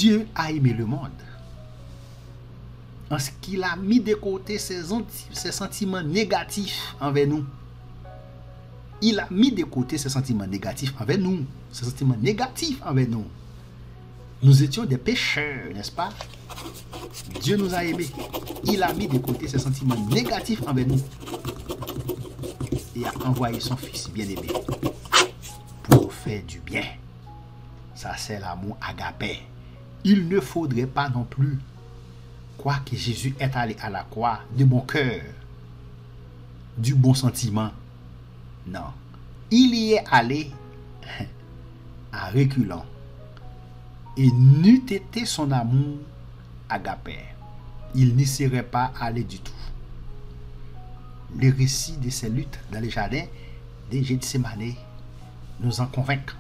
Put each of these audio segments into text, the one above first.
Dieu a aimé le monde. En ce qu'il a mis de côté ses sentiments négatifs envers nous. Il a mis de côté ses sentiments négatifs envers nous. Ses sentiments négatifs envers nous. Nous étions des pécheurs, n'est-ce pas? Dieu nous a aimés. Il a mis de côté ses sentiments négatifs envers nous. Et a envoyé son Fils bien-aimé pour faire du bien. Ça, c'est l'amour agapé. Il ne faudrait pas non plus croire que Jésus est allé à la croix de bon cœur, du bon sentiment. Non. Il y est allé en reculant. Et n'eût été son amour agapé, il n'y serait pas allé du tout. Le récit de ses luttes dans les jardins de Gethsémane nous en convainc.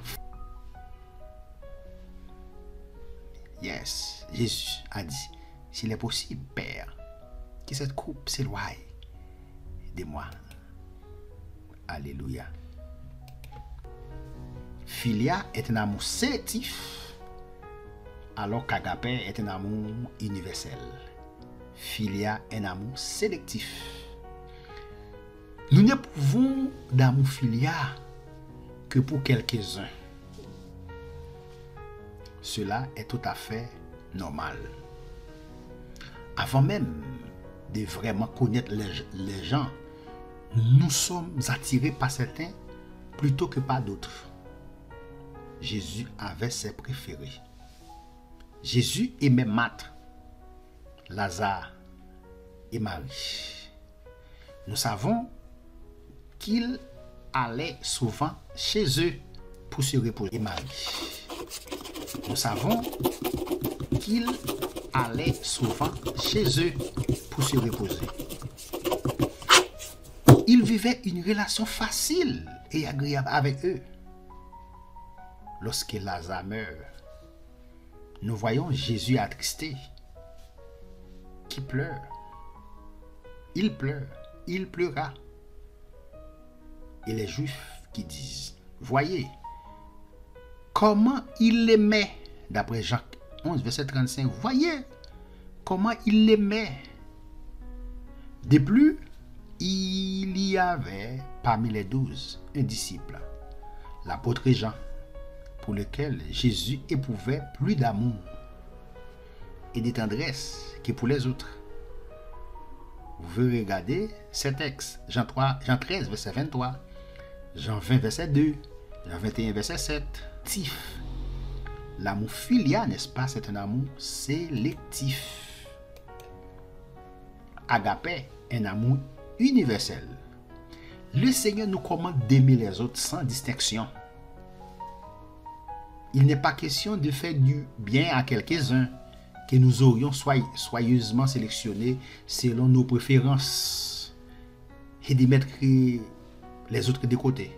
Yes, Jésus a dit, s'il est possible, Père, que cette coupe s'éloigne de moi. Alléluia. Philia est un amour sélectif, alors qu'agapé est un amour universel. Philia est un amour sélectif. Nous n'éprouvons d'amour philia que pour quelques-uns. Cela est tout à fait normal. Avant même de vraiment connaître les gens, nous sommes attirés par certains plutôt que par d'autres. Jésus avait ses préférés. Jésus aimait Marthe, Lazare et Marie. Nous savons qu'il allait souvent chez eux pour se reposer. Et Marie. Nous savons qu'il allait souvent chez eux pour se reposer. Il vivait une relation facile et agréable avec eux. Lorsque Lazare meurt, nous voyons Jésus attristé, qui pleure. Il pleure, il pleura. Et les Juifs qui disent, voyez, comment il l'aimait, d'après Jean 11, verset 35, voyez comment il l'aimait. De plus, il y avait parmi les 12 un disciple, l'apôtre Jean, pour lequel Jésus éprouvait plus d'amour et de tendresse que pour les autres. Vous pouvez regarder ces textes, Jean 13, verset 23, Jean 20, verset 2, Jean 21, verset 7. L'amour filial, n'est-ce pas, c'est un amour sélectif. Agapé, un amour universel. Le Seigneur nous commande d'aimer les autres sans distinction. Il n'est pas question de faire du bien à quelques-uns que nous aurions soigneusement sélectionnés selon nos préférences et de mettre les autres de côté.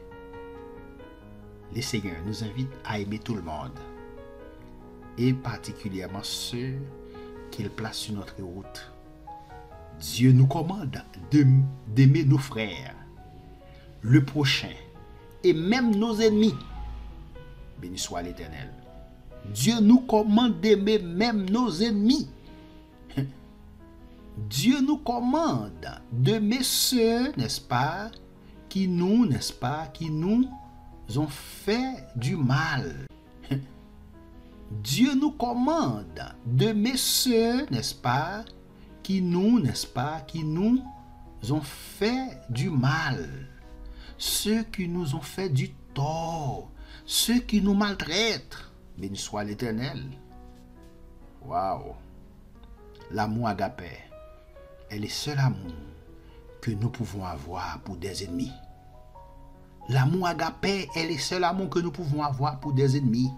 Le Seigneur nous invite à aimer tout le monde et particulièrement ceux qu'il place sur notre route. Dieu nous commande d'aimer nos frères, le prochain et même nos ennemis. Béni soit l'Éternel. Dieu nous commande d'aimer même nos ennemis. Dieu nous commande d'aimer ceux, n'est-ce pas, qui nous ont fait du mal. Dieu nous commande d'aimer ceux, n'est-ce pas, qui nous ont fait du mal. Ceux qui nous ont fait du tort. Ceux qui nous maltraitent. Béni soit l'Éternel. Waouh. L'amour agapé est le seul amour que nous pouvons avoir pour des ennemis. L'amour agapé est le seul amour que nous pouvons avoir pour des ennemis.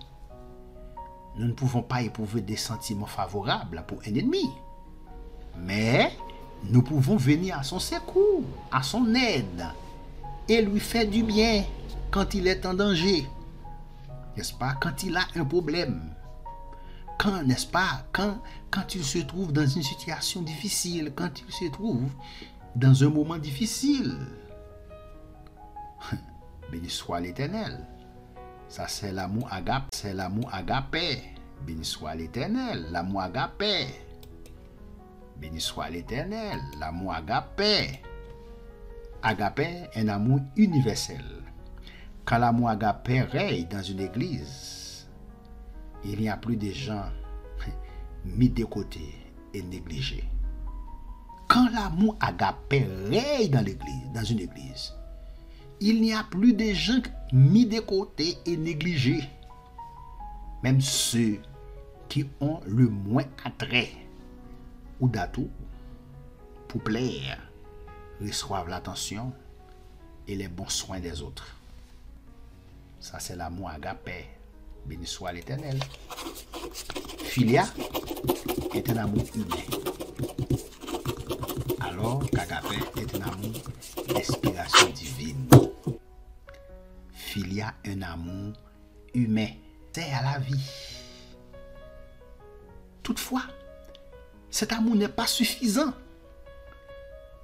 Nous ne pouvons pas éprouver des sentiments favorables pour un ennemi. Mais nous pouvons venir à son secours, à son aide, et lui faire du bien quand il est en danger. N'est-ce pas? Quand il a un problème. Quand, n'est-ce pas? Quand il se trouve dans une situation difficile, quand il se trouve dans un moment difficile. Béni soit l'Éternel. Ça, c'est l'amour agapé. C'est l'amour agapé. Béni soit l'Éternel, l'amour agapé. Béni soit l'Éternel, l'amour agapé. Agapé, un amour universel. Quand l'amour agapé règne dans une église, il n'y a plus de gens mis de côté et négligés. Quand l'amour agapé règne dans une église, il n'y a plus de gens mis de côté et négligés. Même ceux qui ont le moins attrait ou d'atout pour plaire reçoivent l'attention et les bons soins des autres. Ça, c'est l'amour agapé. Béni soit l'Éternel. Philia est un amour humain, alors qu'agapé est un amour d'inspiration divine. Philia, un amour humain, c'est à la vie. Toutefois, cet amour n'est pas suffisant.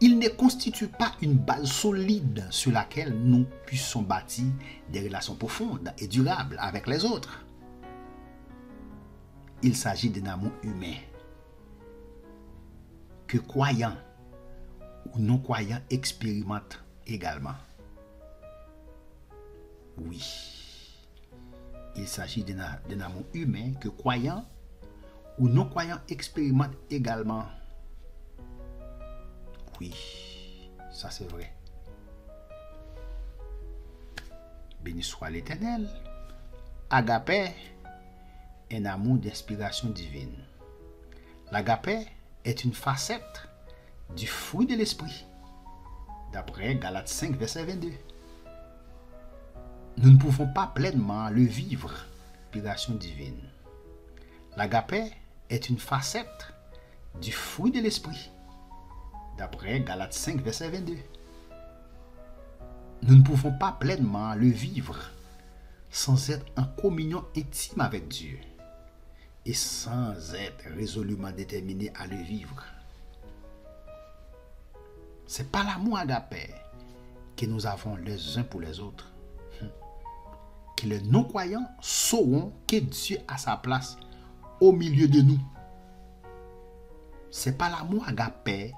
Il ne constitue pas une base solide sur laquelle nous puissions bâtir des relations profondes et durables avec les autres. Il s'agit d'un amour humain que croyants ou non-croyants expérimentent également. Oui, il s'agit d'un amour humain que croyants ou non-croyants expérimentent également. Oui, ça c'est vrai. Béni soit l'Éternel. Agapé, un amour d'inspiration divine. L'agapé est une facette du fruit de l'esprit, d'après Galates 5, verset 22. Nous ne pouvons pas pleinement le vivre, l'inspiration divine. L'agapé est une facette du fruit de l'esprit, d'après Galates 5, verset 22. Nous ne pouvons pas pleinement le vivre sans être en communion intime avec Dieu et sans être résolument déterminé à le vivre. C'est pas l'amour agapé que nous avons les uns pour les autres que les non-croyants sauront que Dieu a sa place au milieu de nous. C'est pas l'amour agapé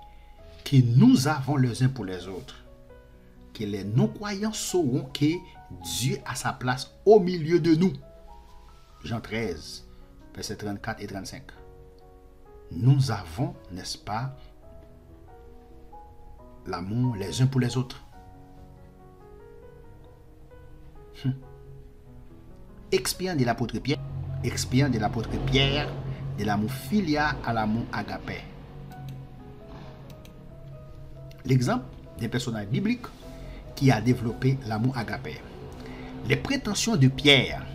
que nous avons les uns pour les autres que les non-croyants sauront que Dieu a sa place au milieu de nous. Jean 13, versets 34 et 35. Nous avons, n'est-ce pas, l'amour les uns pour les autres. Expérience de l'apôtre Pierre, de l'amour filia à l'amour agapé. L'exemple d'un personnage biblique qui a développé l'amour agapé. Les prétentions de Pierre,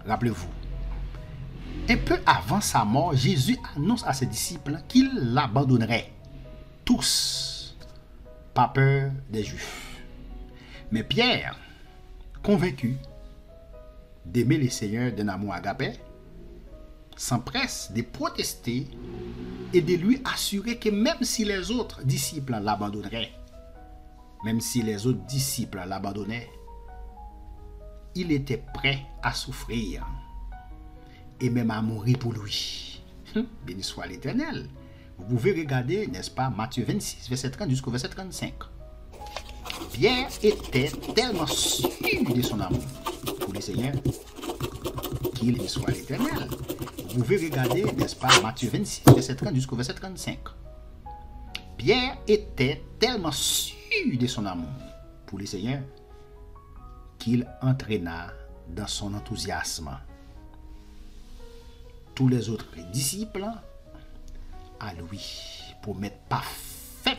rappelez-vous, un peu avant sa mort, Jésus annonce à ses disciples qu'il l'abandonnerait tous, pas peur des Juifs. Mais Pierre, convaincu d'aimer le Seigneur d'un amour agapé, s'empresse de protester et de lui assurer que même si les autres disciples l'abandonneraient, il était prêt à souffrir et même à mourir pour lui. Béni soit l'Éternel. Vous pouvez regarder, n'est-ce pas, Matthieu 26, verset 30 jusqu'au verset 35. Pierre était tellement sûr de son amour pour le Seigneur qu'il soit l'Éternel. Vous pouvez regarder, n'est-ce pas, Matthieu 26, verset 30 jusqu'au verset 35. Pierre était tellement sûr de son amour pour le Seigneur qu'il entraîna dans son enthousiasme tous les autres disciples à lui pour mettre parfaite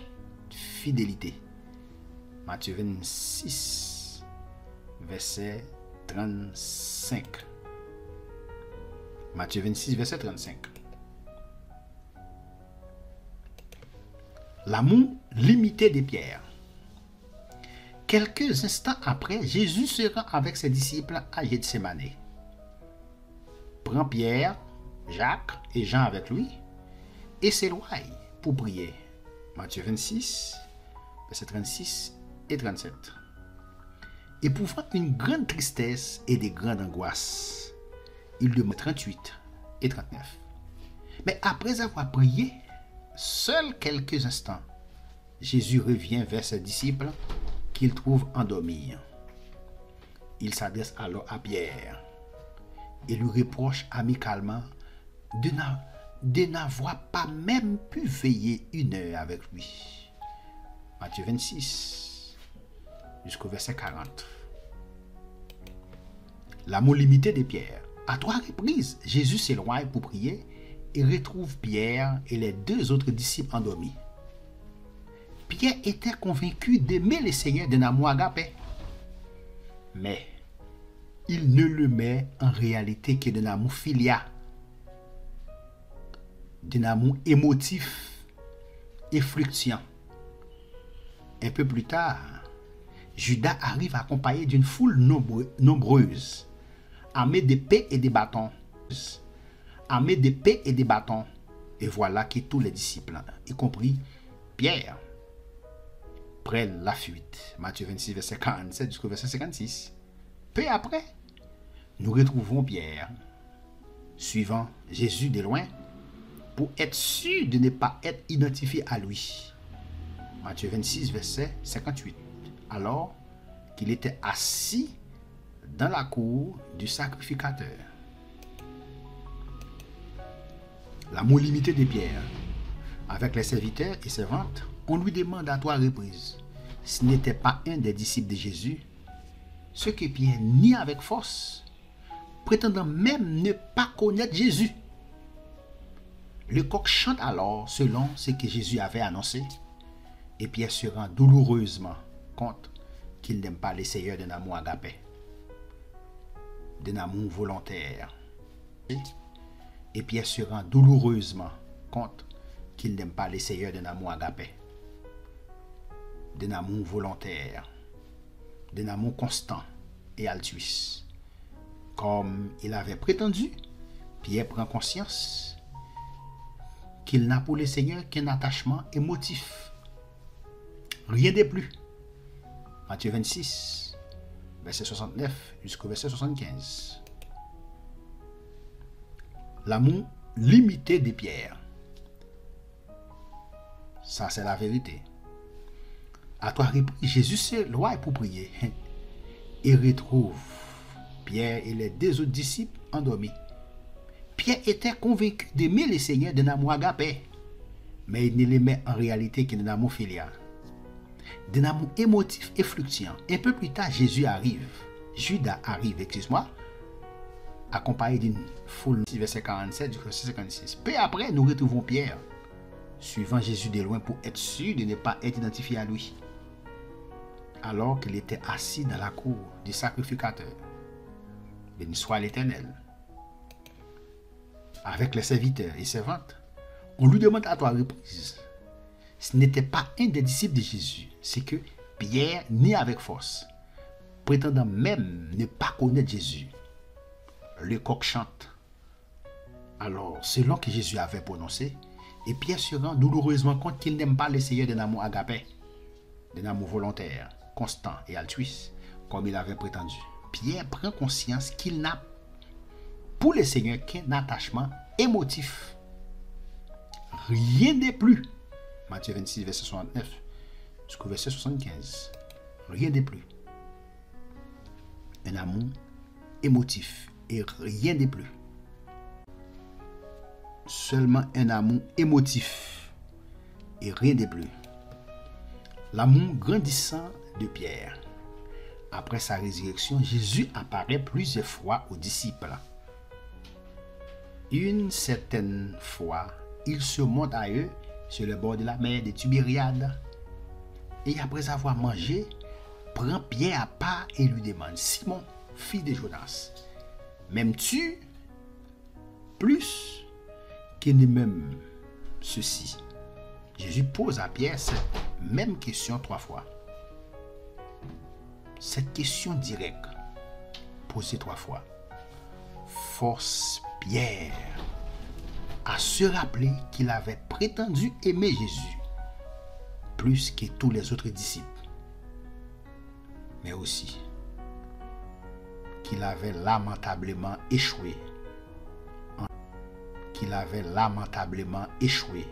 fidélité. Matthieu 26, verset 35. Matthieu 26, verset 35. L'amour limité de Pierre. Quelques instants après, Jésus se rend avec ses disciples à Gethsémane. Prend Pierre, Jacques et Jean avec lui et s'éloigne pour prier. Matthieu 26, verset 36 et 37. Éprouvant une grande tristesse et des grandes angoisses, il demande 38, et 39. Mais après avoir prié, seuls quelques instants, Jésus revient vers ses disciples qu'il trouve endormis. Il s'adresse alors à Pierre et lui reproche amicalement de n'avoir pas même pu veiller 1 heure avec lui. Matthieu 26, jusqu'au verset 40. L'amour limité de Pierre. À 3 reprises, Jésus s'éloigne pour prier et retrouve Pierre et les 2 autres disciples endormis. Pierre était convaincu d'aimer le Seigneur d'un amour agapé. Mais il ne le met en réalité que d'un amour filial, d'un amour émotif et fluctuant. Un peu plus tard, Judas arrive accompagné d'une foule nombreuse, armée d'épées et de bâtons. Et voilà que tous les disciples, y compris Pierre, prennent la fuite. Matthieu 26, verset 47 jusqu'au verset 56. Peu après, nous retrouvons Pierre, suivant Jésus de loin, pour être sûr de ne pas être identifié à lui. Matthieu 26, verset 58. Alors qu'il était assis dans la cour du sacrificateur. L'amour limité de Pierre. Avec les serviteurs et servantes, on lui demande à 3 reprises s'il n'était pas un des disciples de Jésus, ce que Pierre nie avec force, prétendant même ne pas connaître Jésus. Le coq chante alors selon ce que Jésus avait annoncé, et Pierre se rend douloureusement compte qu'il n'aime pas le Seigneur d'un amour agapé, d'un amour volontaire. Et Pierre se rend douloureusement compte qu'il n'aime pas le Seigneur d'un amour agapé, d'un amour volontaire, d'un amour constant et altruiste. Comme il avait prétendu, Pierre prend conscience qu'il n'a pour le Seigneur qu'un attachement émotif. Rien de plus. Matthieu 26, verset 69 jusqu'au verset 75. L'amour limité de Pierre. Ça, c'est la vérité. À 3 reprises, Jésus s'éloigne pour prier et retrouve Pierre et les 2 autres disciples endormis. Pierre était convaincu d'aimer le Seigneur d'un amour agapé, mais il ne l'aimait en réalité que d'un amour filial, d'un amour émotif et fluctuant. Un peu plus tard, Judas arrive, accompagné d'une foule, verset 47 jusqu'au verset 56. Peu après, nous retrouvons Pierre, suivant Jésus de loin pour être sûr de ne pas être identifié à lui, alors qu'il était assis dans la cour du sacrificateur. Béni soit l'Éternel. Avec les serviteurs et servantes, on lui demande à 3 reprises ce n'était pas un des disciples de Jésus, c'est que Pierre nie avec force, prétendant même ne pas connaître Jésus. Le coq chante. Alors, selon que Jésus avait prononcé, et Pierre se rend douloureusement compte qu'il n'aime pas le Seigneur d'un amour agapé, d'un amour volontaire, constant et altruiste, comme il avait prétendu. Pierre prend conscience qu'il n'a pour le Seigneur qu'un attachement émotif. Rien de plus. Matthieu 26, verset 69 jusqu'au verset 75. Rien de plus. Un amour émotif et rien de plus. Seulement un amour émotif et rien de plus. L'amour grandissant de Pierre. Après sa résurrection, Jésus apparaît plusieurs fois aux disciples. Une certaine fois, il se montre à eux sur le bord de la mer de Tibériade. Et après avoir mangé, prend Pierre à part et lui demande: Simon, fils de Jonas, m'aimes-tu plus que ne m'aime ceci? Jésus pose à Pierre cette même question 3 fois. Cette question directe, posée 3 fois, force Pierre à se rappeler qu'il avait prétendu aimer Jésus plus que tous les autres disciples, mais aussi qu'il avait lamentablement échoué qu'il avait lamentablement échoué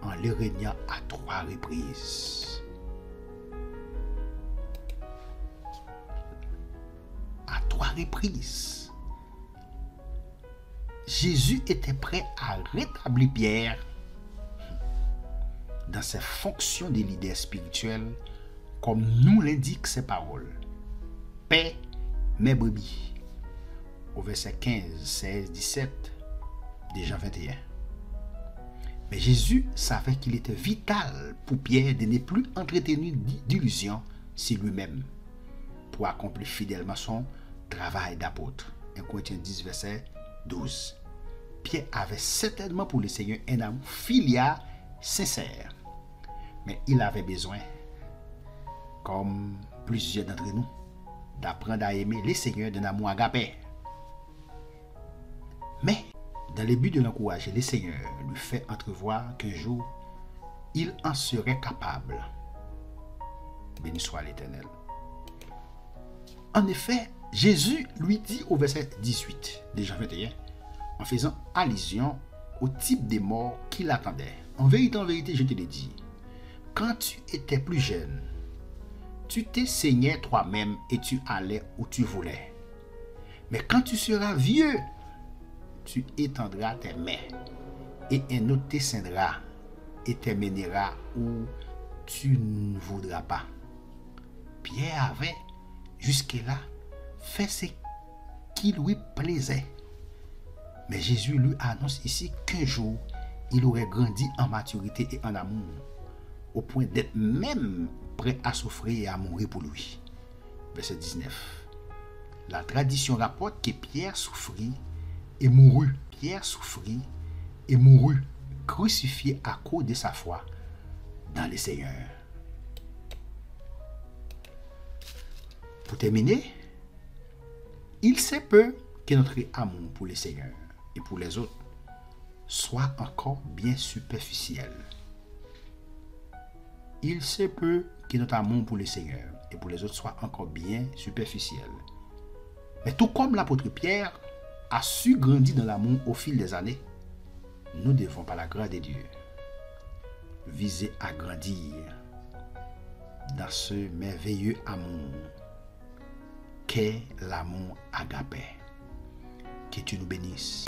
en le régnant à 3 reprises. À 3 reprises. Jésus était prêt à rétablir Pierre dans ses fonctions de leader spirituel, comme nous l'indiquent ses paroles. Paix, mes brebis. Au verset 15, 16, 17 de Jean 21. Mais Jésus savait qu'il était vital pour Pierre de ne plus entretenir d'illusions sur lui-même pour accomplir fidèlement son travail d'apôtre. 1 Corinthiens 10, verset 12. Pierre avait certainement pour le Seigneur un amour filial sincère. Mais il avait besoin, comme plusieurs d'entre nous, d'apprendre à aimer le Seigneur d'un amour agapé. Mais, dans le but de l'encourager, le Seigneur lui fait entrevoir qu'un jour, il en serait capable. Béni soit l'Éternel. En effet, Jésus lui dit au verset 18 de Jean 21, en faisant allusion au type de mort qui l'attendait. En vérité, je te le dis, quand tu étais plus jeune, tu te saignais toi-même et tu allais où tu voulais. Mais quand tu seras vieux, tu étendras tes mains et un autre te ceindra et te mènera où tu ne voudras pas. Pierre avait jusque-là fait ce qui lui plaisait. Mais Jésus lui annonce ici qu'un jour, il aurait grandi en maturité et en amour, au point d'être même prêt à souffrir et à mourir pour lui. Verset 19. La tradition rapporte que Pierre souffrit et mourut. Pierre souffrit et mourut, crucifié à cause de sa foi dans le Seigneur. Pour terminer, il se peut que notre amour pour le Seigneur et pour les autres soit encore bien superficiel. Il se peut que notre amour pour le Seigneur et pour les autres soit encore bien superficiel. Mais tout comme l'apôtre Pierre a su grandir dans l'amour au fil des années, nous devons, par la grâce de Dieu, viser à grandir dans ce merveilleux amour qu'est l'amour agapé. Que Dieu nous bénisse.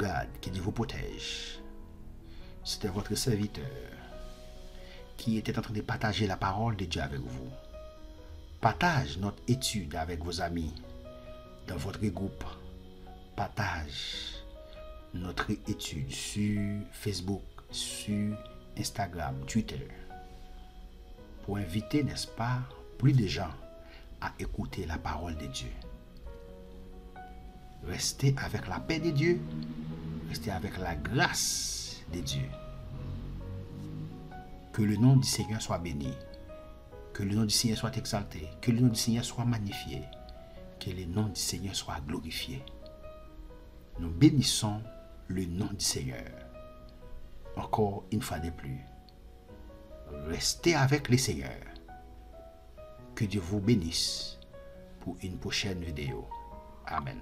garde, que Dieu vous protège. C'était votre serviteur qui était en train de partager la parole de Dieu avec vous. Partage notre étude avec vos amis dans votre groupe. Partage notre étude sur Facebook, sur Instagram, Twitter, pour inviter, n'est-ce pas, plus de gens à écouter la parole de Dieu. Restez avec la paix de Dieu, restez avec la grâce de Dieu. Que le nom du Seigneur soit béni, que le nom du Seigneur soit exalté, que le nom du Seigneur soit magnifié, que le nom du Seigneur soit glorifié. Nous bénissons le nom du Seigneur. Encore une fois de plus, restez avec le Seigneur. Que Dieu vous bénisse pour une prochaine vidéo. Amen.